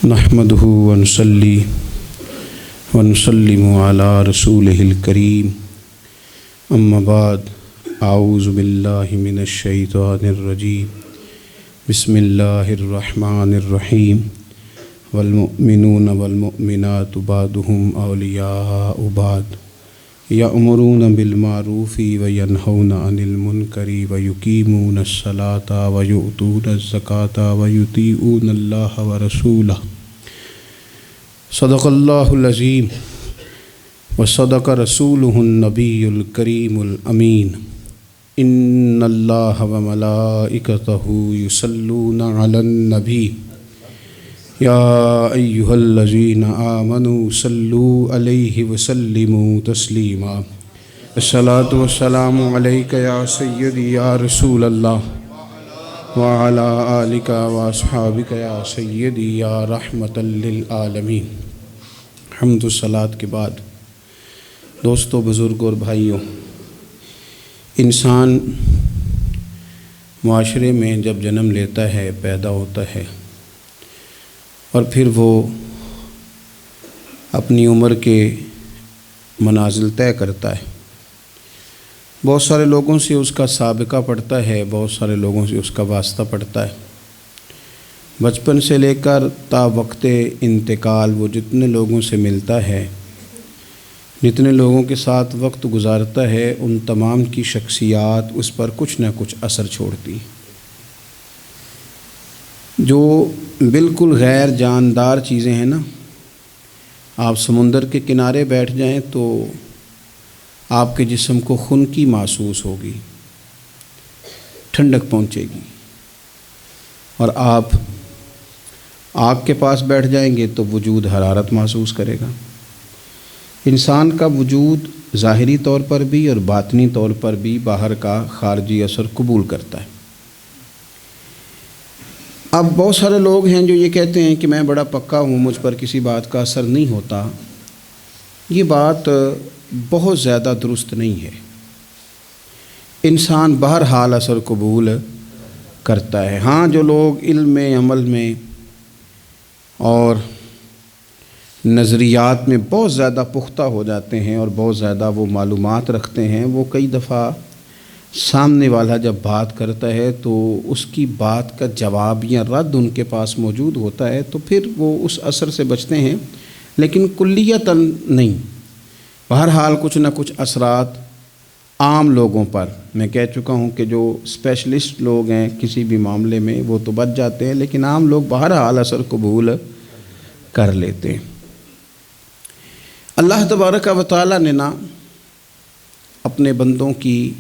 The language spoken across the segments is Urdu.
نحمده ونصلي ونسلم على رسوله الكريم اما بعد اعوذ بالله من الشیطان الرجیم بسم اللہ الرحمن الرحیم والمؤمنون والمؤمنات بعضهم اولیاء بعض یأمرون بالمعروف وینہون عن المنکر ویقیمون الصلاة ویؤتون الزکاة ویطیعون اللہ ورسولہ صدق اللہ العظیم وصدق رسولہ النبی الکریم الامین ان اللہ وملائکتہ یصلون علی النبی یا ایہا الذین آمنوا صلوا علیہ وسلموا تسلیما الصلاۃ والسلام علیک یا سیدی یا رسول اللہ وعلی آلک واصحابک یا سیدی یا رحمۃ للعالمین۔ حمد و صلاۃ کے بعد دوستو، بزرگوں اور بھائیوں، انسان معاشرے میں جب جنم لیتا ہے، پیدا ہوتا ہے، اور پھر وہ اپنی عمر کے منازل طے کرتا ہے۔ بہت سارے لوگوں سے اس کا سابقہ پڑتا ہے، بہت سارے لوگوں سے اس کا واسطہ پڑتا ہے۔ بچپن سے لے کر تا وقت انتقال وہ جتنے لوگوں سے ملتا ہے، جتنے لوگوں کے ساتھ وقت گزارتا ہے، ان تمام کی شخصیات اس پر کچھ نہ کچھ اثر چھوڑتی۔ جو بالکل غیر جاندار چیزیں ہیں نا، آپ سمندر کے کنارے بیٹھ جائیں تو آپ کے جسم کو خنکی محسوس ہوگی، ٹھنڈک پہنچے گی، اور آپ آگ کے پاس بیٹھ جائیں گے تو وجود حرارت محسوس کرے گا۔ انسان کا وجود ظاہری طور پر بھی اور باطنی طور پر بھی باہر کا خارجی اثر قبول کرتا ہے۔ اب بہت سارے لوگ ہیں جو یہ کہتے ہیں کہ میں بڑا پکا ہوں، مجھ پر کسی بات کا اثر نہیں ہوتا۔ یہ بات بہت زیادہ درست نہیں ہے۔ انسان بہرحال اثر قبول کرتا ہے۔ ہاں، جو لوگ علم میں، عمل میں اور نظریات میں بہت زیادہ پختہ ہو جاتے ہیں اور بہت زیادہ وہ معلومات رکھتے ہیں، وہ کئی دفعہ سامنے والا جب بات کرتا ہے تو اس کی بات کا جواب یا رد ان کے پاس موجود ہوتا ہے، تو پھر وہ اس اثر سے بچتے ہیں، لیکن کلیتاً نہیں۔ بہرحال کچھ نہ کچھ اثرات عام لوگوں پر، میں کہہ چکا ہوں کہ جو اسپیشلسٹ لوگ ہیں کسی بھی معاملے میں وہ تو بچ جاتے ہیں، لیکن عام لوگ بہرحال اثر قبول کر لیتے ہیں۔ اللہ تبارک و تعالیٰ نے نا اپنے بندوں کی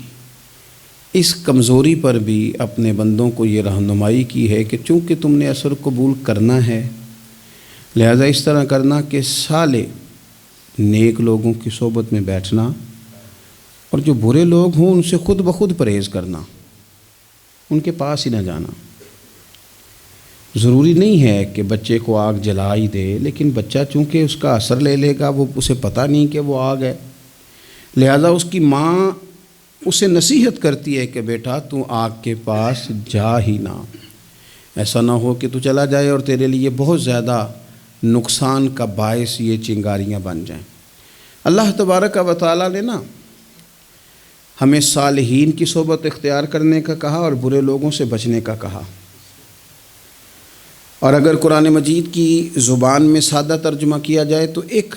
اس کمزوری پر بھی اپنے بندوں کو یہ رہنمائی کی ہے کہ چونکہ تم نے اثر قبول کرنا ہے، لہذا اس طرح کرنا کہ صالح نیک لوگوں کی صحبت میں بیٹھنا، اور جو برے لوگ ہوں ان سے خود بخود پرہیز کرنا، ان کے پاس ہی نہ جانا۔ ضروری نہیں ہے کہ بچے کو آگ جلا ہی دے، لیکن بچہ چونکہ اس کا اثر لے لے گا، وہ اسے پتہ نہیں کہ وہ آگ ہے، لہذا اس کی ماں اسے نصیحت کرتی ہے کہ بیٹا تو آگ کے پاس جا ہی نہ، ایسا نہ ہو کہ تو چلا جائے اور تیرے لیے بہت زیادہ نقصان کا باعث یہ چنگاریاں بن جائیں۔ اللہ تبارک و تعالیٰ نے نا ہمیں صالحین کی صحبت اختیار کرنے کا کہا اور برے لوگوں سے بچنے کا کہا، اور اگر قرآن مجید کی زبان میں سادہ ترجمہ کیا جائے تو ایک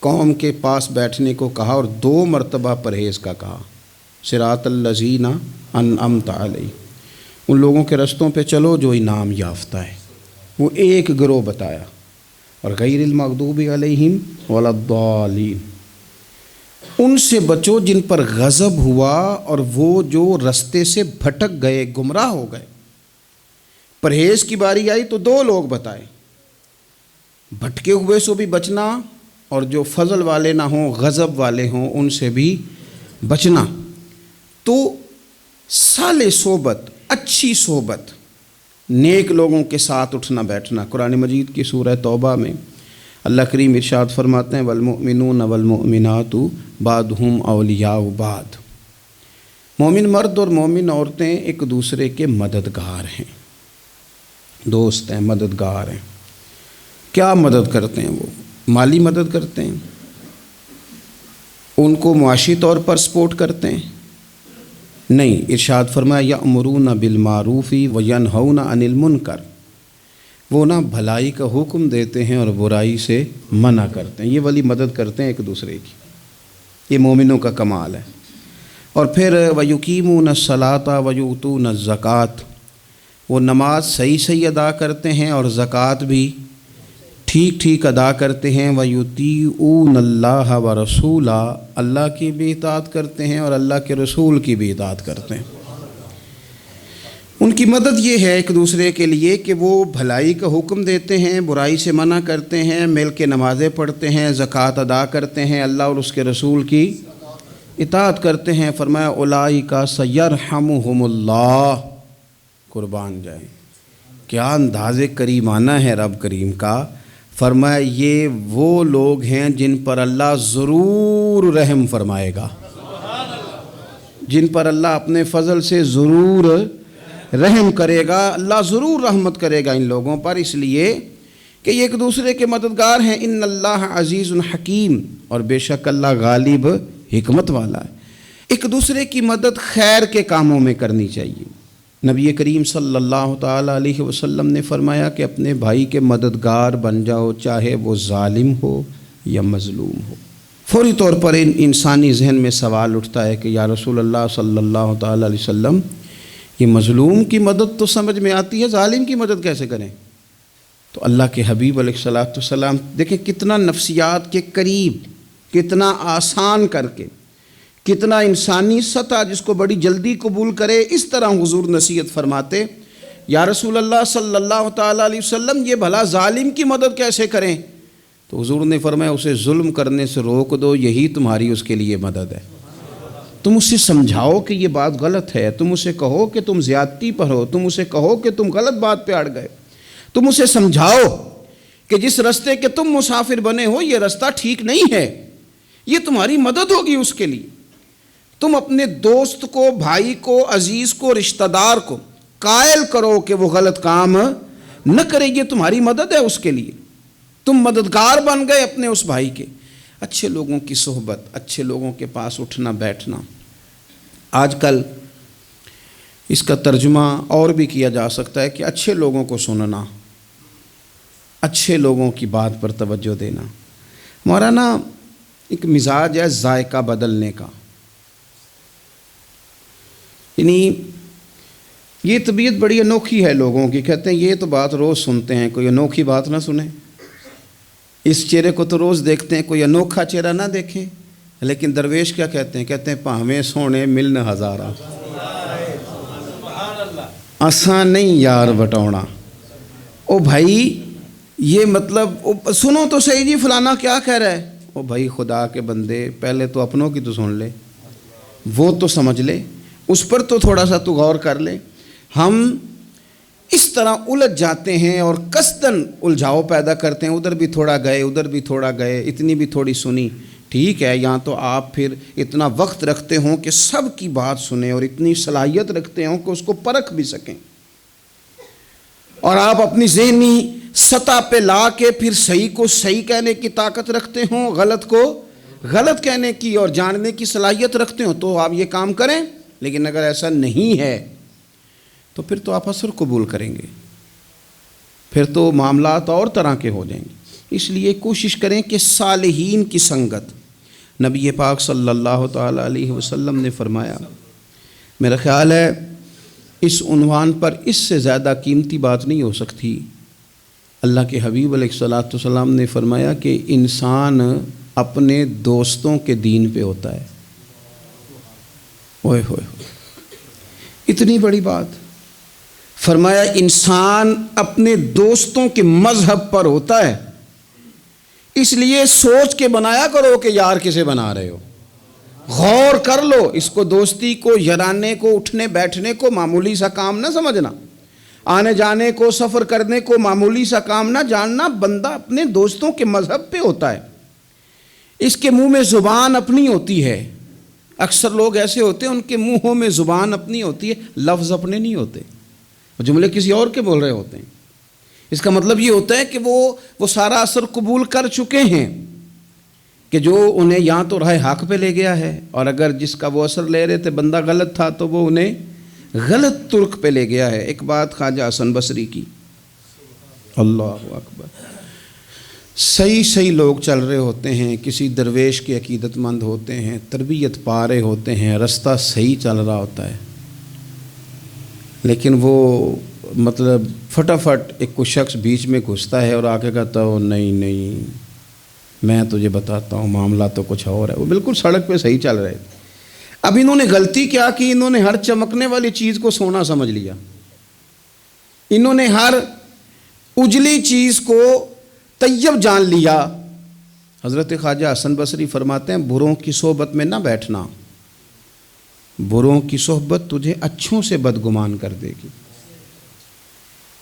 قوم کے پاس بیٹھنے کو کہا اور 2 مرتبہ پرہیز کا کہا۔ صراط الذین انعمت علیہم، ان لوگوں کے رستوں پہ چلو جو انعام یافتہ ہے، وہ ایک گروہ بتایا، اور غیر المغضوب علیہم ولا الضالین، ان سے بچو جن پر غضب ہوا اور وہ جو رستے سے بھٹک گئے، گمراہ ہو گئے۔ پرہیز کی باری آئی تو 2 لوگ بتائے، بھٹکے ہوئے سے بھی بچنا، اور جو فضل والے نہ ہوں، غضب والے ہوں، ان سے بھی بچنا۔ تو صالح صحبت، اچھی صحبت، نیک لوگوں کے ساتھ اٹھنا بیٹھنا۔ قرآن مجید کی سورہ توبہ میں اللہ کریم ارشاد فرماتے ہیں والمؤمنون والمؤمنات بعضهم اولیاء بعض، مومن مرد اور مومن عورتیں ایک دوسرے کے مددگار ہیں، دوست ہیں، مددگار ہیں۔ کیا مدد کرتے ہیں؟ وہ مالی مدد کرتے ہیں، ان کو معاشی طور پر سپورٹ کرتے ہیں؟ نہیں، ارشاد فرمایا یأمرون بالمعروف وینہون عن المنکر، وہ نا بھلائی کا حکم دیتے ہیں اور برائی سے منع کرتے ہیں، یہ والی مدد کرتے ہیں ایک دوسرے کی، یہ مومنوں کا کمال ہے۔ اور پھر وَيُقِيمُونَ الصَّلَاةَ وَيُؤْتُونَ الزَّكَاةَ، وہ نماز صحیح ادا کرتے ہیں اور زکوٰۃ بھی ٹھیک ادا کرتے ہیں۔ وَيُطِيعُونَ اللَّهَ وَرَسُولَهُ، اللہ کی بھی اطاعت کرتے ہیں اور اللہ کے رسول کی بھی اطاعت کرتے ہیں۔ ان کی مدد یہ ہے ایک دوسرے کے لیے کہ وہ بھلائی کا حکم دیتے ہیں، برائی سے منع کرتے ہیں، مل کے نمازیں پڑھتے ہیں، زکوٰۃ ادا کرتے ہیں، اللہ اور اس کے رسول کی اطاعت کرتے ہیں۔ فرمایا اولئک سیرحمہم اللہ، قربان جائیں، کیا انداز کریمانہ ہے رب کریم کا۔ فرمایا یہ وہ لوگ ہیں جن پر اللہ ضرور رحم فرمائے گا، جن پر اللہ اپنے فضل سے ضرور رحم کرے گا، اللہ ضرور رحمت کرے گا ان لوگوں پر، اس لیے کہ یہ ایک دوسرے کے مددگار ہیں۔ ان اللہ عزیز حکیم، اور بے شک اللہ غالب حکمت والا ہے۔ ایک دوسرے کی مدد خیر کے کاموں میں کرنی چاہیے۔ نبی کریم صلی اللہ تعالیٰ علیہ وسلم نے فرمایا کہ اپنے بھائی کے مددگار بن جاؤ، چاہے وہ ظالم ہو یا مظلوم ہو۔ فوری طور پر انسانی ذہن میں سوال اٹھتا ہے کہ یا رسول اللہ صلی اللہ تعالیٰ علیہ وسلم، یہ مظلوم کی مدد تو سمجھ میں آتی ہے، ظالم کی مدد کیسے کریں؟ تو اللہ کے حبیب علیہ الصلوۃ والسلام دیکھیں کتنا نفسیات کے قریب، کتنا آسان کر کے، کتنا انسانی سطح جس کو بڑی جلدی قبول کرے، اس طرح حضور نصیحت فرماتے، یا رسول اللہ صلی اللہ تعالیٰ علیہ وسلم یہ بھلا ظالم کی مدد کیسے کریں؟ تو حضور نے فرمایا اسے ظلم کرنے سے روک دو، یہی تمہاری اس کے لیے مدد ہے۔ تم اسے سمجھاؤ کہ یہ بات غلط ہے، تم اسے کہو کہ تم زیادتی پر ہو، تم اسے کہو کہ تم غلط بات پہ اڑ گئے، تم اسے سمجھاؤ کہ جس رستے کے تم مسافر بنے ہو یہ رستہ ٹھیک نہیں ہے، یہ تمہاری مدد ہوگی اس کے لیے۔ تم اپنے دوست کو، بھائی کو، عزیز کو، رشتہ دار کو قائل کرو کہ وہ غلط کام نہ کرے، یہ تمہاری مدد ہے اس کے لیے۔ تم مددگار بن گئے اپنے اس بھائی کے۔ اچھے لوگوں کی صحبت، اچھے لوگوں کے پاس اٹھنا بیٹھنا، آج کل اس کا ترجمہ اور بھی کیا جا سکتا ہے کہ اچھے لوگوں کو سننا، اچھے لوگوں کی بات پر توجہ دینا۔ ہمارا نا ایک مزاج ہے ذائقہ بدلنے کا، یعنی یہ طبیعت بڑی انوکھی ہے لوگوں کی، کہتے ہیں یہ تو بات روز سنتے ہیں، کوئی انوکھی بات نہ سنیں، اس چہرے کو تو روز دیکھتے ہیں، کوئی انوکھا چہرہ نہ دیکھیں۔ لیکن درویش کیا کہتے ہیں؟ کہتے ہیں پاہویں سونے ملن ہزارہ، آسان نہیں یار بٹونا۔ او بھائی یہ مطلب سنو تو صحیح جی، فلانا کیا کہہ رہا ہے۔ او بھائی خدا کے بندے، پہلے تو اپنوں کی تو سن لے، وہ تو سمجھ لے، اس پر تو تھوڑا سا تو غور کر لے۔ ہم اس طرح الجھ جاتے ہیں اور قصداً الجھاؤ پیدا کرتے ہیں، ادھر بھی تھوڑا گئے، ادھر بھی تھوڑا گئے، اتنی بھی تھوڑی سنی۔ ٹھیک ہے، یہاں تو آپ پھر اتنا وقت رکھتے ہوں کہ سب کی بات سنیں، اور اتنی صلاحیت رکھتے ہوں کہ اس کو پرکھ بھی سکیں، اور آپ اپنی ذہنی سطح پہ لا کے پھر صحیح کو صحیح کہنے کی طاقت رکھتے ہوں، غلط کو غلط کہنے کی اور جاننے کی صلاحیت رکھتے ہوں، تو آپ یہ کام کریں۔ لیکن اگر ایسا نہیں ہے تو پھر تو آپ اثر قبول کریں گے، پھر تو معاملات اور طرح کے ہو جائیں گے۔ اس لیے کوشش کریں کہ صالحین کی سنگت، نبی پاک صلی اللہ تعالیٰ علیہ وسلم نے فرمایا، میرا خیال ہے اس عنوان پر اس سے زیادہ قیمتی بات نہیں ہو سکتی۔ اللہ کے حبیب علیہ الصلوۃ والسلام نے فرمایا کہ انسان اپنے دوستوں کے دین پہ ہوتا ہے۔ اوئے ہوئے، اتنی بڑی بات فرمایا، انسان اپنے دوستوں کے مذہب پر ہوتا ہے۔ اس لیے سوچ کے بنایا کرو کہ یار کسے بنا رہے ہو، غور کر لو اس کو، دوستی کو، یارانے کو، اٹھنے بیٹھنے کو معمولی سا کام نہ سمجھنا، آنے جانے کو، سفر کرنے کو معمولی سا کام نہ جاننا۔ بندہ اپنے دوستوں کے مذہب پہ ہوتا ہے، اس کے منہ میں زبان اپنی ہوتی ہے۔ اکثر لوگ ایسے ہوتے ہیں ان کے منہوں میں زبان اپنی ہوتی ہے، لفظ اپنے نہیں ہوتے، جملے کسی اور کے بول رہے ہوتے ہیں۔ اس کا مطلب یہ ہوتا ہے کہ وہ سارا اثر قبول کر چکے ہیں کہ جو انہیں یا تو راہ حق پہ لے گیا ہے، اور اگر جس کا وہ اثر لے رہے تھے بندہ غلط تھا تو وہ انہیں غلط ترک پہ لے گیا ہے۔ ایک بات خواجہ حسن بصری کی، اللہ اکبر، صحیح لوگ چل رہے ہوتے ہیں، کسی درویش کے عقیدت مند ہوتے ہیں، تربیت پا رہے ہوتے ہیں، رستہ صحیح چل رہا ہوتا ہے، لیکن وہ مطلب فٹافٹ ایک کوئی شخص بیچ میں گھستا ہے اور آ کے کہتا ہو نہیں میں تجھے بتاتا ہوں معاملہ تو کچھ اور ہے۔ وہ بالکل سڑک پہ صحیح چل رہے تھے، اب انہوں نے غلطی کیا کی، انہوں نے ہر چمکنے والی چیز کو سونا سمجھ لیا، انہوں نے ہر اجلی چیز کو طیب جان لیا۔ حضرت خواجہ حسن بصری فرماتے ہیں بروں کی صحبت میں نہ بیٹھنا، بروں کی صحبت تجھے اچھوں سے بدگمان کر دے گی،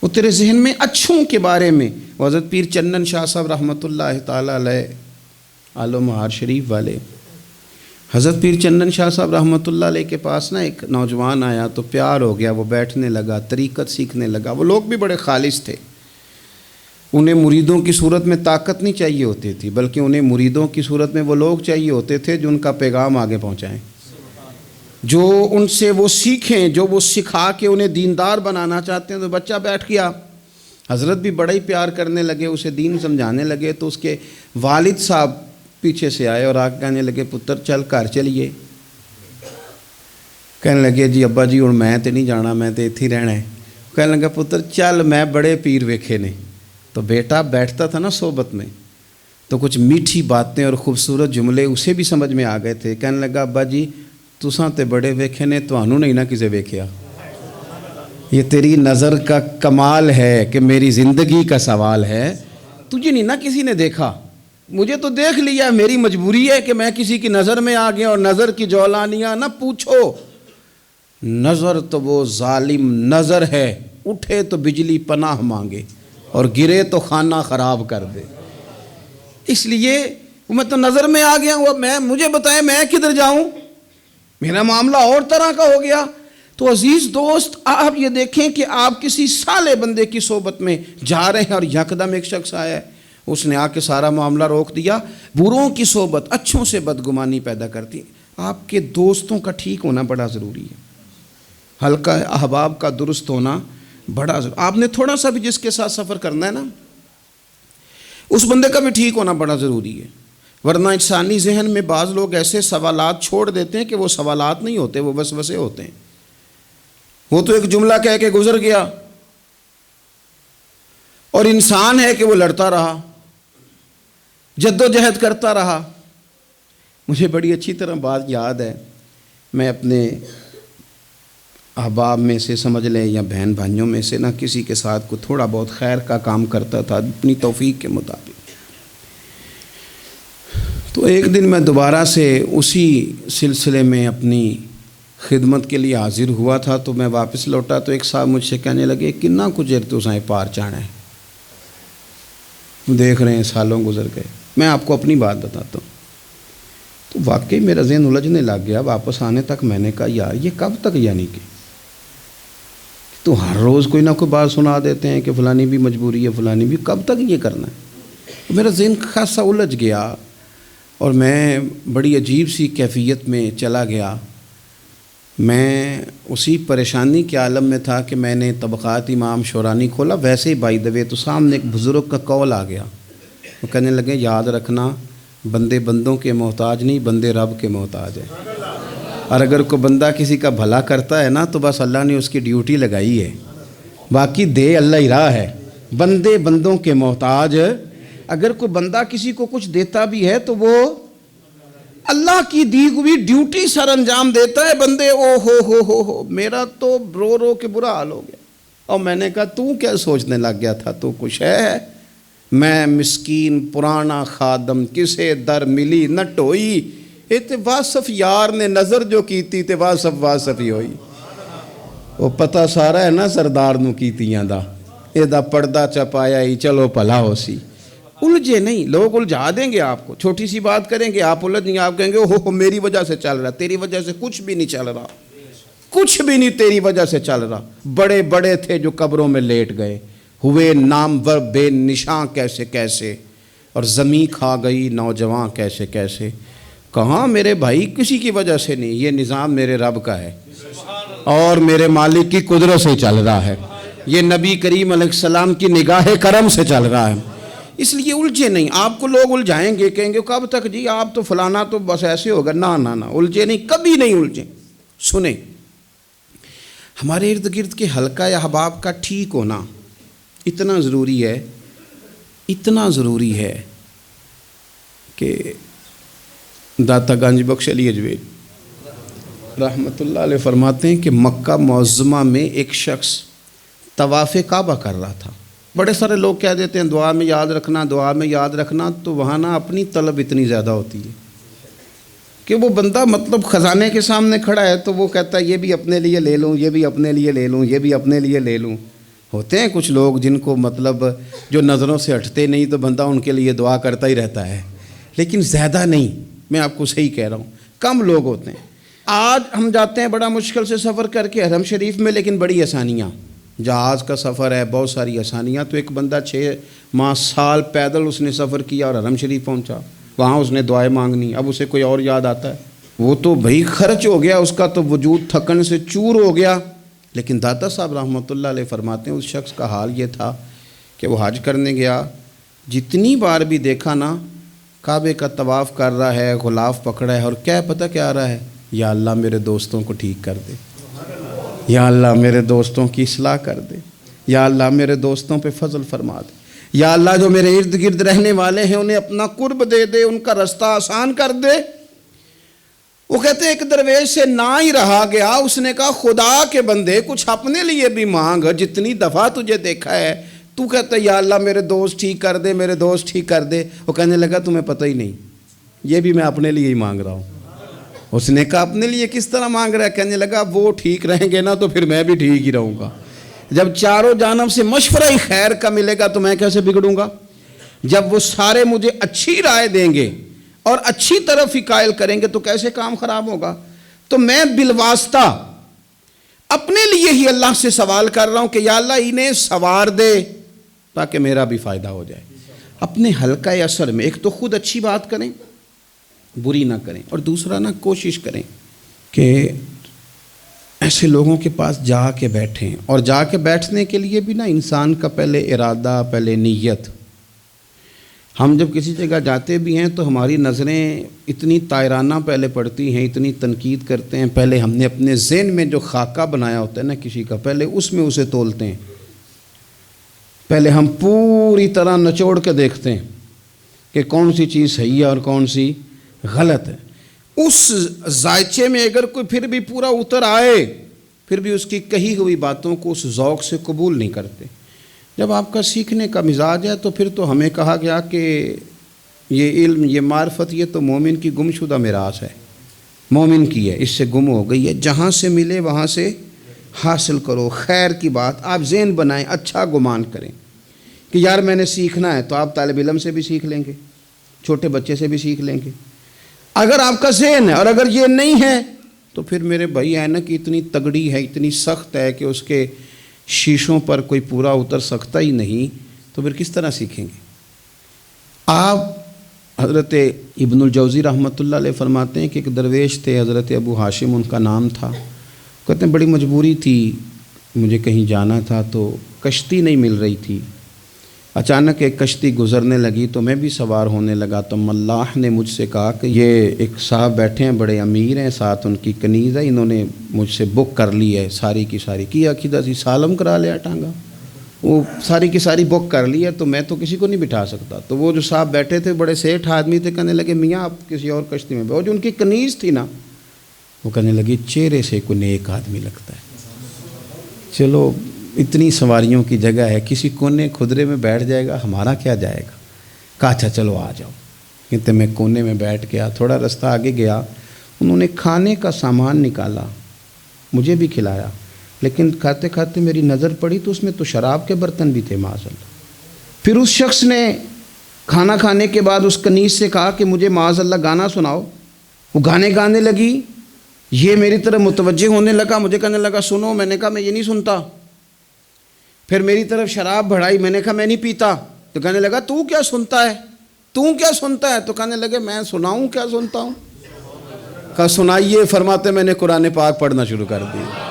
وہ تیرے ذہن میں اچھوں کے بارے میں۔ حضرت پیر چنن شاہ صاحب رحمۃ اللہ تعالیٰ علیہ آل و مہار شریف والے، حضرت پیر چنن شاہ صاحب رحمۃ اللہ علیہ کے پاس نا ایک نوجوان آیا تو پیار ہو گیا، وہ بیٹھنے لگا، طریقت سیکھنے لگا۔ وہ لوگ بھی بڑے خالص تھے، انہیں مریدوں کی صورت میں طاقت نہیں چاہیے ہوتی تھی، بلکہ انہیں مریدوں کی صورت میں وہ لوگ چاہیے ہوتے تھے جو ان کا پیغام آگے پہنچائیں، جو ان سے وہ سیکھیں، جو وہ سکھا کے انہیں دیندار بنانا چاہتے ہیں۔ تو بچہ بیٹھ گیا، حضرت بھی بڑا ہی پیار کرنے لگے، اسے دین سمجھانے لگے۔ تو اس کے والد صاحب پیچھے سے آئے اور آگے کہنے لگے پتر چل گھر چلیے۔ کہنے لگے جی ابا جی اور میں تے نہیں جانا، میں تے اتھی رہنا ہے۔ کہنے لگا پتر چل میں بڑے پیر ویکھے نے۔ تو بیٹا بیٹھتا تھا نا صحبت میں تو کچھ میٹھی باتیں اور خوبصورت جملے اسے بھی سمجھ میں آ گئے تھے۔ کہنے لگا ابا جی تساں تے بڑے ویکھے نے، تانوں نہیں نہ کسے ویکھیا، یہ تیری نظر کا کمال ہے کہ میری زندگی کا سوال ہے، تجھے نہیں نہ کسی نے دیکھا، مجھے تو دیکھ لیا، میری مجبوری ہے کہ میں کسی کی نظر میں آ گیا، اور نظر کی جولانیاں نہ پوچھو، نظر تو وہ ظالم نظر ہے، اٹھے تو بجلی پناہ مانگے اور گرے تو خانہ خراب کر دے۔ اس لیے میں تو نظر میں آ گیا ہوں، مجھے بتائیں میں کدھر جاؤں، میرا معاملہ اور طرح کا ہو گیا۔ تو عزیز دوست آپ یہ دیکھیں کہ آپ کسی صالح بندے کی صحبت میں جا رہے ہیں اور یکدم ایک شخص آیا ہے، اس نے آ کے سارا معاملہ روک دیا۔ بروں کی صحبت اچھوں سے بدگمانی پیدا کرتی ہے۔ آپ کے دوستوں کا ٹھیک ہونا بڑا ضروری ہے، حلقہ احباب کا درست ہونا بڑا ضروری۔ آپ نے تھوڑا سا بھی جس کے ساتھ سفر کرنا ہے نا، اس بندے کا بھی ٹھیک ہونا بڑا ضروری ہے، ورنہ انسانی ذہن میں بعض لوگ ایسے سوالات چھوڑ دیتے ہیں کہ وہ سوالات نہیں ہوتے، وہ وسوسے ہوتے ہیں۔ وہ تو ایک جملہ کہہ کے گزر گیا، اور انسان ہے کہ وہ لڑتا رہا، جد و جہد کرتا رہا۔ مجھے بڑی اچھی طرح بات یاد ہے، میں اپنے احباب میں سے سمجھ لیں یا بہن بھائیوں میں سے نہ کسی کے ساتھ کو تھوڑا بہت خیر کا کام کرتا تھا اپنی توفیق کے مطابق۔ تو ایک دن میں دوبارہ سے اسی سلسلے میں اپنی خدمت کے لیے حاضر ہوا تھا، تو میں واپس لوٹا تو ایک صاحب مجھ سے کہنے لگے کنا کچھ تو سائیں پار چاہنا ہے، دیکھ رہے ہیں سالوں گزر گئے۔ میں آپ کو اپنی بات بتاتا ہوں، تو واقعی میرا ذہن الجھنے لگ گیا۔ واپس آنے تک میں نے کہا یار یہ کب تک، یعنی کہ تو ہر روز کوئی نہ کوئی بات سنا دیتے ہیں کہ فلانی بھی مجبوری ہے، فلانی بھی، کب تک یہ کرنا ہے؟ میرا ذہن خاصا الجھ گیا اور میں بڑی عجیب سی کیفیت میں چلا گیا۔ میں اسی پریشانی کے عالم میں تھا کہ میں نے طبقات امام شورانی کھولا، ویسے ہی بائی دوے تو سامنے ایک بزرگ کا قول آ گیا، وہ کہنے لگے یاد رکھنا بندے بندوں کے محتاج نہیں، بندے رب کے محتاج ہیں، اور اگر کوئی بندہ کسی کا بھلا کرتا ہے نا تو بس اللہ نے اس کی ڈیوٹی لگائی ہے، باقی دے اللہ ہی راہ ہے، بندے بندوں کے محتاج۔ اگر کوئی بندہ کسی کو کچھ دیتا بھی ہے تو وہ اللہ کی دی ہوئی ڈیوٹی سر انجام دیتا ہے، بندے او ہو میرا تو رو رو کے برا حال ہو گیا۔ اور میں نے کہا تو کیا سوچنے لگ گیا تھا، تو کچھ ہے، میں مسکین پرانا خادم کسے در ملی نہ ٹوئی، تے واصف یار نے نظر جو کیتی تے واصف ہی ہوئی۔ وہ پتہ سارا ہے نا سردار نو کیتیاں دا، اے دا پردہ چپایا ہی چلو بھلا ہو سی۔ الجھے نہیں، لوگ الجھا دیں گے آپ کو، چھوٹی سی بات کریں گے آپ الجھ نہیں، آپ کہیں گے اوہ میری وجہ سے چل رہا، تیری وجہ سے کچھ بھی نہیں چل رہا، کچھ بھی نہیں تیری وجہ سے چل رہا۔ بڑے بڑے تھے جو قبروں میں لیٹ گئے، ہوئے نامور بے نشاں کیسے کیسے، اور زمیں کھا گئی نوجوان کیسے کیسے۔ کہاں میرے بھائی کسی کی وجہ سے نہیں، یہ نظام میرے رب کا ہے اور میرے مالک کی قدرت سے چل رہا ہے، یہ نبی کریم علیہ السلام کی نگاہ کرم سے چل رہا ہے۔ اس لیے الجھے نہیں، آپ کو لوگ الجھائیں گے، کہیں گے کب تک جی آپ تو فلانا تو بس ایسے ہوگا، نہ الجھے نہیں، کبھی نہیں الجھیں۔ سنیں، ہمارے ارد گرد کے حلقہ یا احباب کا ٹھیک ہونا اتنا ضروری ہے، اتنا ضروری ہے کہ داتا گنج بخش علی اجویل رحمۃ اللہ علیہ فرماتے ہیں کہ مکہ معظمہ میں ایک شخص طواف کعبہ کر رہا تھا۔ بڑے سارے لوگ کہہ دیتے ہیں دعا میں یاد رکھنا، دعا میں یاد رکھنا، تو وہاں نا اپنی طلب اتنی زیادہ ہوتی ہے کہ وہ بندہ مطلب خزانے کے سامنے کھڑا ہے تو وہ کہتا ہے یہ بھی اپنے لیے لے لوں، یہ بھی اپنے لیے لے لوں، یہ بھی اپنے لیے لے لوں۔ ہوتے ہیں کچھ لوگ جن کو مطلب جو نظروں سے ہٹتے نہیں تو بندہ ان کے لیے دعا کرتا ہی رہتا ہے، لیکن زیادہ نہیں، میں آپ کو صحیح کہہ رہا ہوں، کم لوگ ہوتے ہیں۔ آج ہم جاتے ہیں بڑا مشکل سے سفر کر کے حرم شریف میں، لیکن بڑی آسانیاں، جہاز کا سفر ہے، بہت ساری آسانیاں، تو ایک بندہ 6 ماہ سال پیدل اس نے سفر کیا اور حرم شریف پہنچا، وہاں اس نے دعائیں مانگنی، اب اسے کوئی اور یاد آتا ہے، وہ تو بھائی خرچ ہو گیا، اس کا تو وجود تھکن سے چور ہو گیا۔ لیکن داتا صاحب رحمۃ اللہ علیہ فرماتے ہیں اس شخص کا حال یہ تھا کہ وہ حج کرنے گیا، جتنی بار بھی دیکھا نا کعبے کا طواف کر رہا ہے، غلاف پکڑا ہے، اور کیا پتہ کیا آ رہا ہے، یا اللہ میرے دوستوں کو ٹھیک کر دے، یا اللہ میرے دوستوں کی اصلاح کر دے، یا اللہ میرے دوستوں پہ فضل فرما دے، یا اللہ جو میرے ارد گرد رہنے والے ہیں انہیں اپنا قرب دے دے، ان کا رستہ آسان کر دے۔ وہ کہتے ہیں ایک درویش سے نہ ہی رہا گیا، اس نے کہا خدا کے بندے کچھ اپنے لیے بھی مانگ، جتنی دفعہ تجھے دیکھا ہے تو کہتا ہے یا اللہ میرے دوست ٹھیک کر دے، میرے دوست ٹھیک کر دے۔ وہ کہنے لگا تمہیں پتہ ہی نہیں، یہ بھی میں اپنے لیے ہی مانگ رہا ہوں۔ اس نے کہا اپنے لیے کس طرح مانگ رہا ہے؟ کہنے لگا وہ ٹھیک رہیں گے نا تو پھر میں بھی ٹھیک ہی رہوں گا، جب چاروں جانب سے مشورہ ہی خیر کا ملے گا تو میں کیسے بگڑوں گا؟ جب وہ سارے مجھے اچھی رائے دیں گے اور اچھی طرف ہی قائل کریں گے تو کیسے کام خراب ہوگا؟ تو میں بالواسطہ اپنے لیے ہی اللہ سے سوال کر رہا ہوں کہ یا اللہ انہیں سوار دے تاکہ میرا بھی فائدہ ہو جائے۔ اپنے حلقہ اثر میں ایک تو خود اچھی بات کریں، بری نہ کریں، اور دوسرا نا کوشش کریں کہ ایسے لوگوں کے پاس جا کے بیٹھیں، اور جا کے بیٹھنے کے لیے بھی نا انسان کا پہلے ارادہ، پہلے نیت۔ ہم جب کسی جگہ جاتے بھی ہیں تو ہماری نظریں اتنی طائرانہ پہلے پڑتی ہیں، اتنی تنقید کرتے ہیں، پہلے ہم نے اپنے ذہن میں جو خاکہ بنایا ہوتا ہے نا کسی کا، پہلے اس میں اسے تولتے ہیں، پہلے ہم پوری طرح نچوڑ کے دیکھتے ہیں کہ کون سی چیز صحیح ہے اور کون سی غلط ہے۔ اس ذائچے میں اگر کوئی پھر بھی پورا اتر آئے، پھر بھی اس کی کہی ہوئی باتوں کو اس ذوق سے قبول نہیں کرتے۔ جب آپ کا سیکھنے کا مزاج ہے تو پھر تو ہمیں کہا گیا کہ یہ علم، یہ معرفت، یہ تو مومن کی گم شدہ میراث ہے، مومن کی ہے، اس سے گم ہو گئی ہے، جہاں سے ملے وہاں سے حاصل کرو، خیر کی بات آپ ذہن بنائیں، اچھا گمان کریں کہ یار میں نے سیکھنا ہے، تو آپ طالب علم سے بھی سیکھ لیں گے، چھوٹے بچے سے بھی سیکھ لیں گے۔ اگر آپ کا ذہن ہے اور اگر یہ نہیں ہے تو پھر میرے بھائی اینک اتنی تگڑی ہے، اتنی سخت ہے کہ اس کے شیشوں پر کوئی پورا اتر سکتا ہی نہیں، تو پھر کس طرح سیکھیں گے؟ آپ حضرت ابن الجوزی رحمۃ اللہ علیہ فرماتے ہیں کہ ایک درویش تھے، حضرت ابو ہاشم ان کا نام تھا، کہتے ہیں بڑی مجبوری تھی، مجھے کہیں جانا تھا تو کشتی نہیں مل رہی تھی، اچانک ایک کشتی گزرنے لگی تو میں بھی سوار ہونے لگا، تو ملاح نے مجھ سے کہا کہ یہ ایک صاحب بیٹھے ہیں، بڑے امیر ہیں، ساتھ ان کی کنیز ہے، انہوں نے مجھ سے بک کر لی ہے ساری کی ساری، کی عقیدہ سی سالم کرا لیا ٹانگا، وہ ساری کی ساری بک کر لی ہے، تو میں تو کسی کو نہیں بٹھا سکتا۔ تو وہ جو صاحب بیٹھے تھے بڑے سیٹھ آدمی تھے، کہنے لگے میاں آپ کسی اور کشتی میں بیٹھو، جو ان کی کنیز تھی نا وہ کہنے لگی چہرے سے کوئی نیک آدمی لگتا ہے، چلو اتنی سواریوں کی جگہ ہے، کسی کونے خدرے میں بیٹھ جائے گا، ہمارا کیا جائے گا؟ کہا اچھا چلو آ جاؤ۔ کہتے میں کونے میں بیٹھ گیا، تھوڑا رستہ آگے گیا، انہوں نے کھانے کا سامان نکالا، مجھے بھی کھلایا، لیکن کھاتے کھاتے میری نظر پڑی تو اس میں تو شراب کے برتن بھی تھے معاذ اللہ۔ پھر اس شخص نے کھانا کھانے کے بعد اس کنیز سے کہا کہ مجھے معاذ اللہ گانا سناؤ، وہ گانے گانے لگی، یہ میری طرف متوجہ ہونے لگا، مجھے کہنے لگا سنو، میں نے کہا میں یہ نہیں سنتا، پھر میری طرف شراب بڑھائی، میں نے کہا میں نہیں پیتا، تو کہنے لگا تو کیا سنتا ہے، تو کیا سنتا ہے؟ تو کہنے لگے میں سناؤں کیا سنتا ہوں؟ کہا سنائیے، فرماتے میں نے قرآن پاک پڑھنا شروع کر دیا۔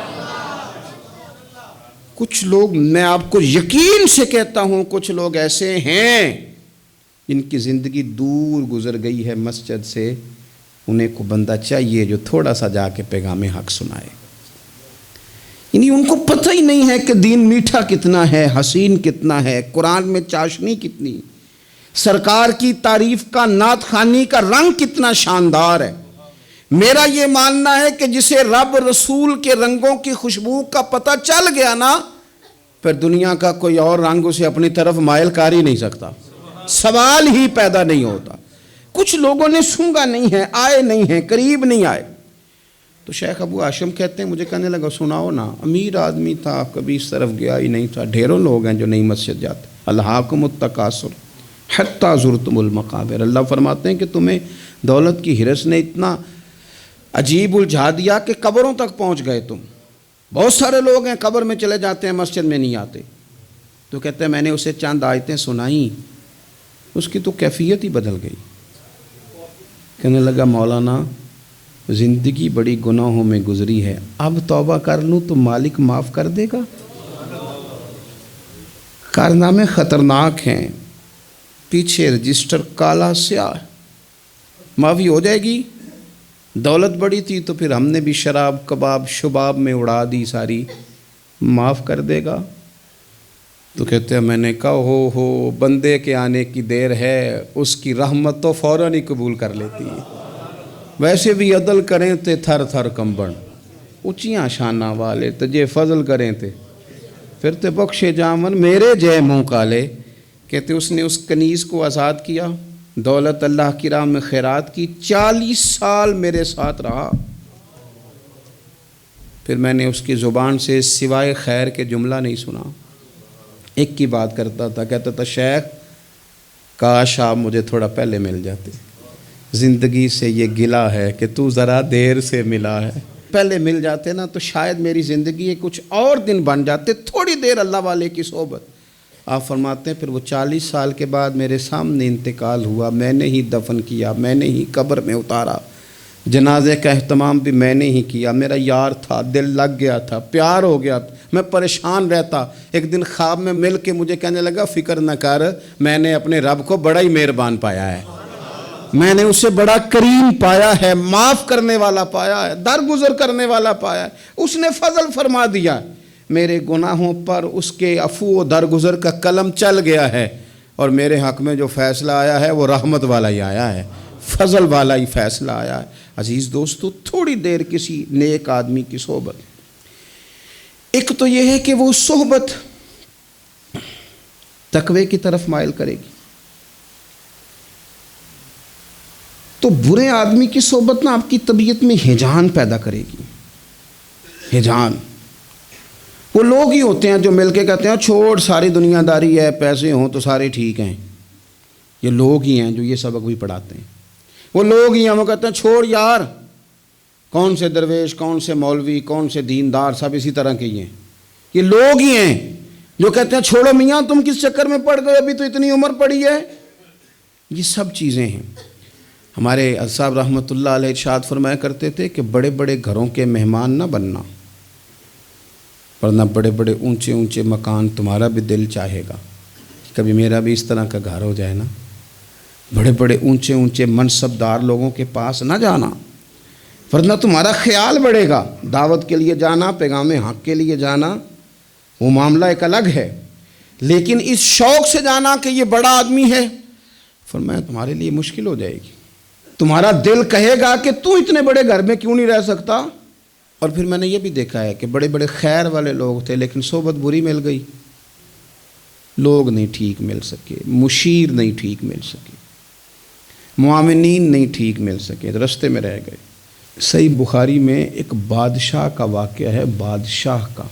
کچھ لوگ، میں آپ کو یقین سے کہتا ہوں، کچھ لوگ ایسے ہیں جن کی زندگی دور گزر گئی ہے مسجد سے، انہیں کو بندہ چاہیے جو تھوڑا سا جا کے پیغام حق سنائے۔ یعنی ان کو پتہ ہی نہیں ہے کہ دین میٹھا کتنا ہے، حسین کتنا ہے، قرآن میں چاشنی کتنی، سرکار کی تعریف کا، نعت خوانی کا رنگ کتنا شاندار ہے۔ میرا یہ ماننا ہے کہ جسے رب رسول کے رنگوں کی خوشبو کا پتہ چل گیا نا، پھر دنیا کا کوئی اور رنگ اسے اپنی طرف مائل کر ہی نہیں سکتا، سوال ہی پیدا نہیں ہوتا۔ کچھ لوگوں نے سونگا نہیں ہے، آئے نہیں ہیں، قریب نہیں آئے۔ تو شیخ ابو ہاشم کہتے ہیں، مجھے کہنے لگا سناؤ نا، امیر آدمی تھا، کبھی اس طرف گیا ہی نہیں تھا، ڈھیروں لوگ ہیں جو نہیں مسجد جاتے۔ الہاکم التکاثر حتی زرتم المقابر، اللہ فرماتے ہیں کہ تمہیں دولت کی ہرس نے اتنا عجیب الجھا دیا کہ قبروں تک پہنچ گئے تم۔ بہت سارے لوگ ہیں قبر میں چلے جاتے ہیں، مسجد میں نہیں آتے۔ تو کہتے ہیں میں نے اسے چند آیتیں سنائیں، اس کی تو کیفیت ہی بدل گئی۔ کہنے لگا مولانا زندگی بڑی گناہوں میں گزری ہے، اب توبہ کر لوں تو مالک معاف کر دے گا؟ کارنامے خطرناک ہیں، پیچھے رجسٹر کالا سیاہ، معافی ہو جائے گی۔ دولت بڑی تھی تو پھر ہم نے بھی شراب کباب شباب میں اڑا دی ساری، معاف کر دے گا؟ تو کہتے ہیں میں نے کہا ہو بندے کے آنے کی دیر ہے، اس کی رحمت تو فوراً ہی قبول کر لیتی ہے۔ ویسے بھی عدل کریں تے تھر تھر کمبن، اونچیاں شانہ والے تجھے فضل کریں تے پھر تے بخشے جامن میرے جے منہ کالے۔ کہتے اس نے اس کنیز کو آزاد کیا، دولت اللہ کی راہ میں خیرات کی، 40 سال میرے ساتھ رہا۔ پھر میں نے اس کی زبان سے سوائے خیر کے جملہ نہیں سنا، ایک کی بات کرتا تھا، کہتا تھا شیخ کاش آپ مجھے تھوڑا پہلے مل جاتے، زندگی سے یہ گلہ ہے کہ تو ذرا دیر سے ملا ہے، پہلے مل جاتے نا تو شاید میری زندگی کچھ اور دن بن جاتے، تھوڑی دیر اللہ والے کی صحبت۔ آپ فرماتے ہیں پھر وہ 40 سال کے بعد میرے سامنے انتقال ہوا، میں نے ہی دفن کیا، میں نے ہی قبر میں اتارا، جنازے کا اہتمام بھی میں نے ہی کیا۔ میرا یار تھا، دل لگ گیا تھا، پیار ہو گیا تھا، میں پریشان رہتا۔ ایک دن خواب میں مل کے مجھے کہنے لگا فکر نہ کر، میں نے اپنے رب کو بڑا ہی مہربان پایا ہے، میں نے اسے بڑا کریم پایا ہے، معاف کرنے والا پایا ہے، درگزر کرنے والا پایا ہے، اس نے فضل فرما دیا، میرے گناہوں پر اس کے عفو و درگزر کا قلم چل گیا ہے، اور میرے حق میں جو فیصلہ آیا ہے وہ رحمت والا ہی آیا ہے، فضل والا ہی فیصلہ آیا ہے۔ عزیز دوستو، تھوڑی دیر کسی نیک آدمی کی صحبت، ایک تو یہ ہے کہ وہ صحبت تقوی کی طرف مائل کرے گی، تو برے آدمی کی صحبت نا آپ کی طبیعت میں ہیجان پیدا کرے گی، ہیجان۔ وہ لوگ ہی ہوتے ہیں جو مل کے کہتے ہیں چھوڑ ساری دنیا داری ہے، پیسے ہوں تو سارے ٹھیک ہیں، یہ لوگ ہی ہیں جو یہ سبق بھی پڑھاتے ہیں، وہ لوگ ہی ہیں وہ کہتے ہیں چھوڑ یار، کون سے درویش، کون سے مولوی، کون سے دیندار، سب اسی طرح کے ہی ہیں، یہ لوگ ہی ہیں جو کہتے ہیں چھوڑو میاں تم کس چکر میں پڑ گئے، ابھی تو اتنی عمر پڑی ہے۔ یہ سب چیزیں ہیں۔ ہمارے صاحب رحمۃ اللہ علیہ ارشاد فرمایا کرتے تھے کہ بڑے بڑے گھروں کے مہمان نہ بننا، ورنہ بڑے بڑے اونچے اونچے مکان تمہارا بھی دل چاہے گا، کبھی میرا بھی اس طرح کا گھر ہو جائے نا۔ بڑے بڑے اونچے اونچے منصب دار لوگوں کے پاس نہ جانا، ورنہ تمہارا خیال بڑھے گا۔ دعوت کے لیے جانا، پیغام حق کے لیے جانا، وہ معاملہ ایک الگ ہے، لیکن اس شوق سے جانا کہ یہ بڑا آدمی ہے، فرمایا تمہارے لیے مشکل ہو جائے گی۔ تمہارا دل کہے گا کہ تو اتنے بڑے گھر میں کیوں نہیں رہ سکتا۔ اور پھر میں نے یہ بھی دیکھا ہے کہ بڑے بڑے خیر والے لوگ تھے لیکن صحبت بری مل گئی، لوگ نہیں ٹھیک مل سکے، مشیر نہیں ٹھیک مل سکے، معاونین نہیں ٹھیک مل سکے، رستے میں رہ گئے۔ صحیح بخاری میں ایک بادشاہ کا واقعہ ہے، بادشاہ کا۔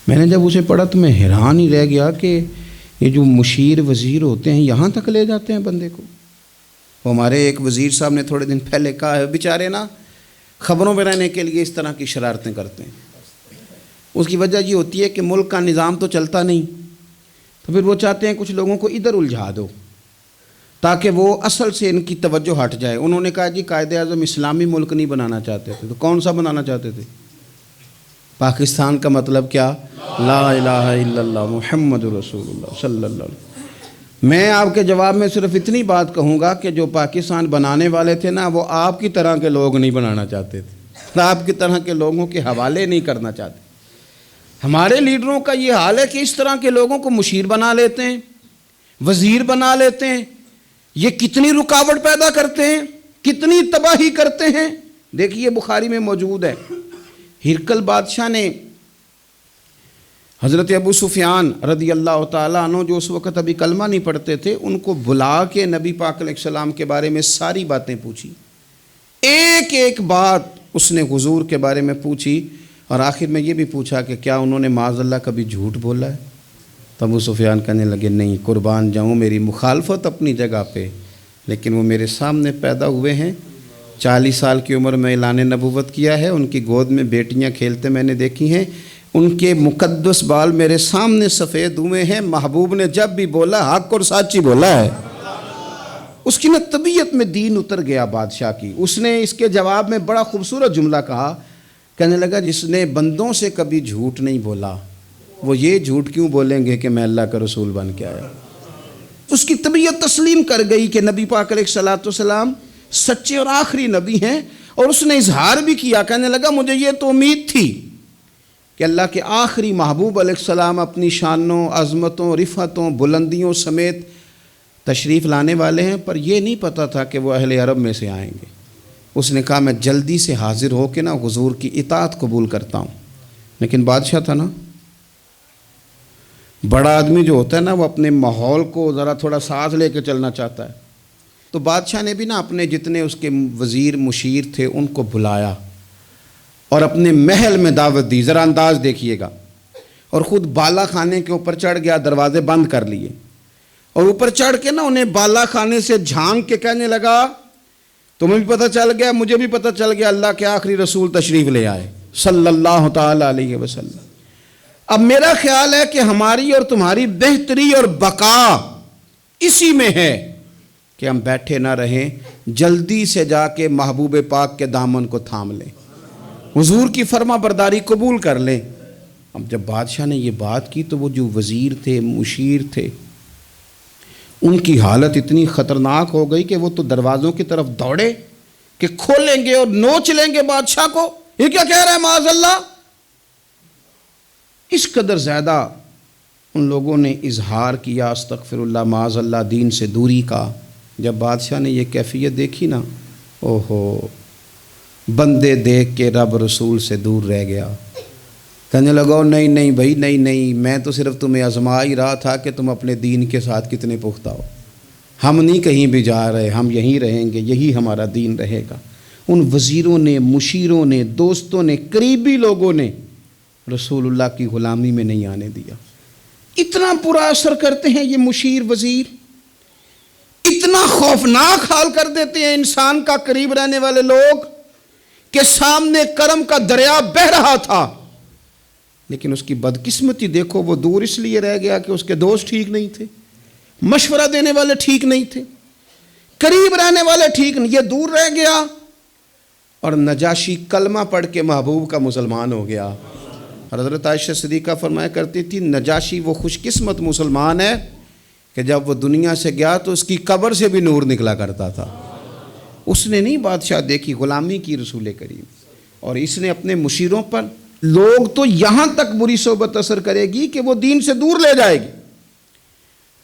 میں نے جب اسے پڑھا تو میں حیران ہی رہ گیا کہ یہ جو مشیر وزیر ہوتے ہیں یہاں تک لے جاتے ہیں بندے کو۔ وہ ہمارے ایک وزیر صاحب نے تھوڑے دن پہلے کہا ہے، بیچارے نا خبروں میں رہنے کے لیے اس طرح کی شرارتیں کرتے ہیں۔ اس کی وجہ یہ ہوتی ہے کہ ملک کا نظام تو چلتا نہیں، تو پھر وہ چاہتے ہیں کچھ لوگوں کو ادھر الجھا دو تاکہ وہ اصل سے ان کی توجہ ہٹ جائے۔ انہوں نے کہا جی قائد اعظم اسلامی ملک نہیں بنانا چاہتے تھے، تو کون سا بنانا چاہتے تھے؟ پاکستان کا مطلب کیا؟ لا الہ الا اللہ محمد رسول اللہ صلی اللہ علیہ وسلم۔ میں آپ کے جواب میں صرف اتنی بات کہوں گا کہ جو پاکستان بنانے والے تھے نا، وہ آپ کی طرح کے لوگ نہیں بنانا چاہتے تھے، آپ کی طرح کے لوگوں کے حوالے نہیں کرنا چاہتے۔ ہمارے لیڈروں کا یہ حال ہے کہ اس طرح کے لوگوں کو مشیر بنا لیتے ہیں، وزیر بنا لیتے ہیں۔ یہ کتنی رکاوٹ پیدا کرتے ہیں، کتنی تباہی کرتے ہیں۔ دیکھیے بخاری میں موجود ہے، ہرقل بادشاہ نے حضرت ابو سفیان رضی اللہ تعالیٰ عنہ، جو اس وقت ابھی کلمہ نہیں پڑھتے تھے، ان کو بلا کے نبی پاک علیہ السلام کے بارے میں ساری باتیں پوچھی۔ ایک ایک بات اس نے حضور کے بارے میں پوچھی، اور آخر میں یہ بھی پوچھا کہ کیا انہوں نے معاذ اللہ کبھی جھوٹ بولا ہے؟ تو ابو سفیان کہنے لگے نہیں، قربان جاؤں، میری مخالفت اپنی جگہ پہ، لیکن وہ میرے سامنے پیدا ہوئے ہیں، 40 سال کی عمر میں اعلان نبوت کیا ہے، ان کی گود میں بیٹیاں کھیلتے میں نے دیکھی ہیں، ان کے مقدس بال میرے سامنے سفید ہوئے ہیں، محبوب نے جب بھی بولا حق اور سچی بولا ہے۔ اس کی نا طبیعت میں دین اتر گیا بادشاہ کی۔ اس نے اس کے جواب میں بڑا خوبصورت جملہ کہا، کہنے لگا جس نے بندوں سے کبھی جھوٹ نہیں بولا، وہ یہ جھوٹ کیوں بولیں گے کہ میں اللہ کا رسول بن کے آیا۔ اس کی طبیعت تسلیم کر گئی کہ نبی پاک علیہ الصلوۃ والسلام سچے اور آخری نبی ہیں، اور اس نے اظہار بھی کیا، کہنے لگا مجھے یہ تو امید تھی کہ اللہ کے آخری محبوب علیہ السلام اپنی شانوں، عظمتوں، رفعتوں، بلندیوں سمیت تشریف لانے والے ہیں، پر یہ نہیں پتہ تھا کہ وہ اہل عرب میں سے آئیں گے۔ اس نے کہا میں جلدی سے حاضر ہو کے نا حضور کی اطاعت قبول کرتا ہوں۔ لیکن بادشاہ تھا نا، بڑا آدمی جو ہوتا ہے نا، وہ اپنے ماحول کو ذرا تھوڑا ساتھ لے کے چلنا چاہتا ہے۔ تو بادشاہ نے بھی نا اپنے جتنے اس کے وزیر مشیر تھے ان کو بلایا اور اپنے محل میں دعوت دی۔ ذرا انداز دیکھیے گا، اور خود بالا خانے کے اوپر چڑھ گیا، دروازے بند کر لیے، اور اوپر چڑھ کے نا انہیں بالا خانے سے جھانک کے کہنے لگا تمہیں بھی پتہ چل گیا، مجھے بھی پتہ چل گیا، اللہ کے آخری رسول تشریف لے آئے صلی اللہ تعالی علیہ وسلم۔ اب میرا خیال ہے کہ ہماری اور تمہاری بہتری اور بقا اسی میں ہے کہ ہم بیٹھے نہ رہیں، جلدی سے جا کے محبوب پاک کے دامن کو تھام لیں، حضور کی فرما برداری قبول کر لیں۔ اب جب بادشاہ نے یہ بات کی تو وہ جو وزیر تھے، مشیر تھے، ان کی حالت اتنی خطرناک ہو گئی کہ وہ تو دروازوں کی طرف دوڑے کہ کھولیں گے اور نوچ لیں گے بادشاہ کو، یہ کیا کہہ رہا ہے معاذ اللہ۔ اس قدر زیادہ ان لوگوں نے اظہار کیا استغفر اللہ معاذ اللہ دین سے دوری کا۔ جب بادشاہ نے یہ کیفیت دیکھی نا، اوہو، بندے دیکھ کے رب رسول سے دور رہ گیا، کہنے لگا نہیں نہیں بھائی، نہیں، میں تو صرف تمہیں آزما ہی رہا تھا کہ تم اپنے دین کے ساتھ کتنے پختہ ہو، ہم نہیں کہیں بھی جا رہے، ہم یہیں رہیں گے، یہی ہمارا دین رہے گا۔ ان وزیروں نے، مشیروں نے، دوستوں نے، قریبی لوگوں نے رسول اللہ کی غلامی میں نہیں آنے دیا۔ اتنا برا اثر کرتے ہیں یہ مشیر وزیر، اتنا خوفناک حال کر دیتے ہیں انسان کا قریب رہنے والے لوگ کہ سامنے کرم کا دریا بہہ رہا تھا، لیکن اس کی بدقسمتی دیکھو، وہ دور اس لیے رہ گیا کہ اس کے دوست ٹھیک نہیں تھے، مشورہ دینے والے ٹھیک نہیں تھے، قریب رہنے والے ٹھیک نہیں، یہ دور رہ گیا، اور نجاشی کلمہ پڑھ کے محبوب کا مسلمان ہو گیا۔ حضرت عائشہ صدیقہ فرمایا کرتی تھی نجاشی وہ خوش قسمت مسلمان ہے کہ جب وہ دنیا سے گیا تو اس کی قبر سے بھی نور نکلا کرتا تھا۔ اس نے نہیں بادشاہ دیکھی، غلامی کی رسول کریم، اور اس نے اپنے مشیروں پر لوگ تو یہاں تک بری صحبت اثر کرے گی کہ وہ دین سے دور لے جائے گی۔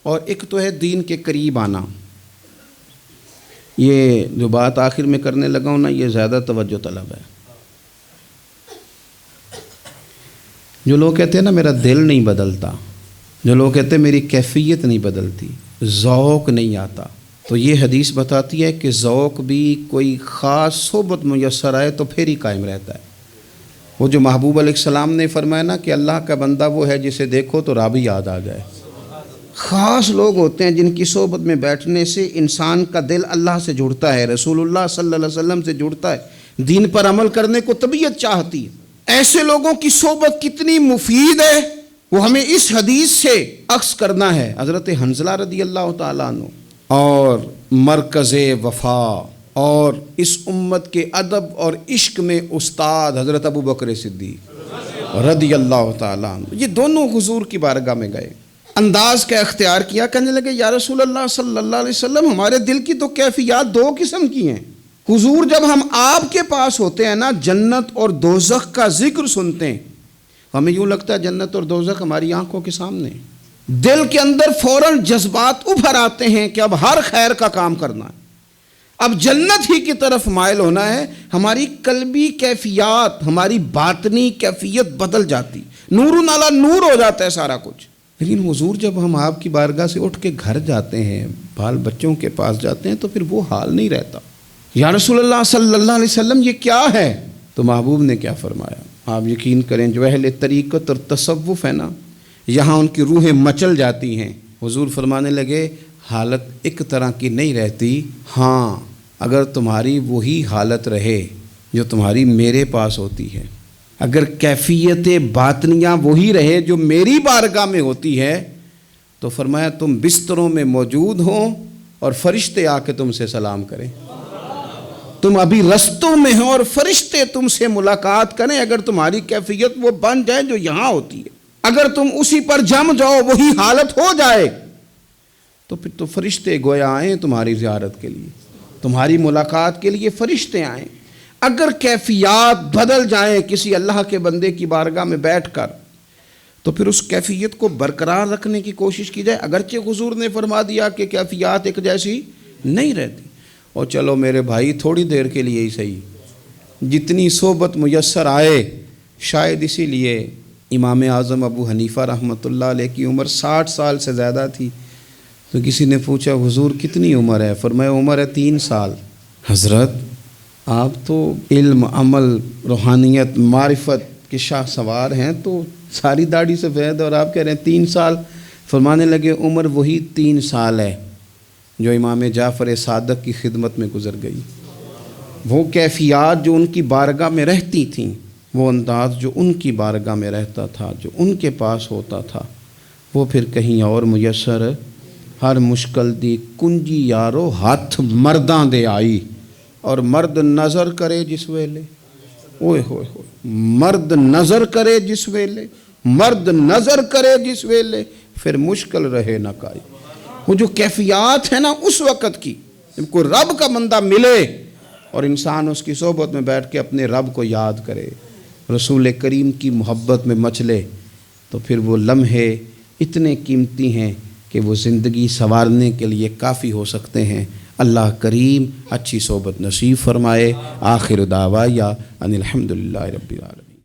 اور ایک تو ہے دین کے قریب آنا، یہ جو بات آخر میں کرنے لگا ہوں نا، یہ زیادہ توجہ طلب ہے۔ جو لوگ کہتے ہیں نا میرا دل نہیں بدلتا، جو لوگ کہتے ہیں میری کیفیت نہیں بدلتی، ذوق نہیں آتا، تو یہ حدیث بتاتی ہے کہ ذوق بھی کوئی خاص صحبت میسر آئے تو پھر ہی قائم رہتا ہے۔ وہ جو محبوب علیہ السلام نے فرمایا نا کہ اللہ کا بندہ وہ ہے جسے دیکھو تو رب یاد آ جائے۔ خاص لوگ ہوتے ہیں جن کی صحبت میں بیٹھنے سے انسان کا دل اللہ سے جڑتا ہے، رسول اللہ صلی اللہ علیہ وسلم سے جڑتا ہے، دین پر عمل کرنے کو طبیعت چاہتی ہے۔ ایسے لوگوں کی صحبت کتنی مفید ہے وہ ہمیں اس حدیث سے عکس کرنا ہے۔ حضرت حنظلہ رضی اللہ تعالیٰ عنہ اور مرکز وفا اور اس امت کے ادب اور عشق میں استاد حضرت ابو بکر صدیق رضی اللہ تعالیٰ عنہ، یہ دونوں حضور کی بارگاہ میں گئے، انداز کا اختیار کیا، کہنے لگے یا رسول اللہ صلی اللہ علیہ وسلم، ہمارے دل کی تو کیفیات دو قسم کی ہیں۔ حضور جب ہم آپ کے پاس ہوتے ہیں نا، جنت اور دوزخ کا ذکر سنتے ہیں، ہمیں یوں لگتا ہے جنت اور دوزخ ہماری آنکھوں کے سامنے، دل کے اندر فوراً جذبات ابھر آتے ہیں کہ اب ہر خیر کا کام کرنا ہے، اب جنت ہی کی طرف مائل ہونا ہے۔ ہماری قلبی کیفیات، ہماری باطنی کیفیت بدل جاتی، نور علی نور ہو جاتا ہے سارا کچھ۔ لیکن حضور جب ہم آپ کی بارگاہ سے اٹھ کے گھر جاتے ہیں، بال بچوں کے پاس جاتے ہیں، تو پھر وہ حال نہیں رہتا۔ یا رسول اللہ صلی اللہ علیہ وسلم یہ کیا ہے؟ تو محبوب نے کیا فرمایا؟ آپ یقین کریں جو اہل طریقت اور تصوف ہے نا، یہاں ان کی روحیں مچل جاتی ہیں۔ حضور فرمانے لگے حالت ایک طرح کی نہیں رہتی، ہاں اگر تمہاری وہی حالت رہے جو تمہاری میرے پاس ہوتی ہے، اگر کیفیت باطنیہ وہی رہے جو میری بارگاہ میں ہوتی ہے، تو فرمایا تم بستروں میں موجود ہوں اور فرشتے آ کے تم سے سلام کریں، تم ابھی رستوں میں ہو اور فرشتے تم سے ملاقات کریں، اگر تمہاری کیفیت وہ بن جائے جو یہاں ہوتی ہے، اگر تم اسی پر جم جاؤ وہی حالت ہو جائے، تو پھر تو فرشتے گویا آئیں تمہاری زیارت کے لیے، تمہاری ملاقات کے لیے فرشتے آئیں۔ اگر کیفیات بدل جائیں کسی اللہ کے بندے کی بارگاہ میں بیٹھ کر، تو پھر اس کیفیت کو برقرار رکھنے کی کوشش کی جائے، اگرچہ حضور نے فرما دیا کہ کیفیات ایک جیسی نہیں رہتی۔ اور چلو میرے بھائی تھوڑی دیر کے لیے ہی صحیح، جتنی صحبت میسر آئے، شاید اسی لیے امام اعظم ابو حنیفہ رحمۃ اللہ علیہ کی عمر 60 سال سے زیادہ تھی، تو کسی نے پوچھا حضور کتنی عمر ہے؟ فرمایا عمر ہے 3 سال۔ حضرت آپ تو علم، عمل، روحانیت، معرفت کے شاہ سوار ہیں، تو ساری داڑھی سفید اور آپ کہہ رہے ہیں 3 سال۔ فرمانے لگے عمر وہی 3 سال ہے جو امام جعفر صادق کی خدمت میں گزر گئی۔ وہ کیفیات جو ان کی بارگاہ میں رہتی تھیں، وہ انداز جو ان کی بارگاہ میں رہتا تھا، جو ان کے پاس ہوتا تھا، وہ پھر کہیں اور میسر ہر مشکل دی کنجی یارو ہاتھ مرداں دے آئی، اور مرد نظر کرے جس ویلے، اوئے ہوئے ہوئے، مرد نظر کرے جس ویلے، مرد نظر کرے جس ویلے، پھر مشکل رہے نہ کائی۔ وہ جو کیفیات ہے نا اس وقت کی، جب کوئی رب کا بندہ ملے اور انسان اس کی صحبت میں بیٹھ کے اپنے رب کو یاد کرے، رسول کریم کی محبت میں مچلے، تو پھر وہ لمحے اتنے قیمتی ہیں کہ وہ زندگی سنوارنے کے لیے کافی ہو سکتے ہیں۔ اللہ کریم اچھی صحبت نصیب فرمائے۔ آخر دعوایا ان الحمدللہ رب العالمین۔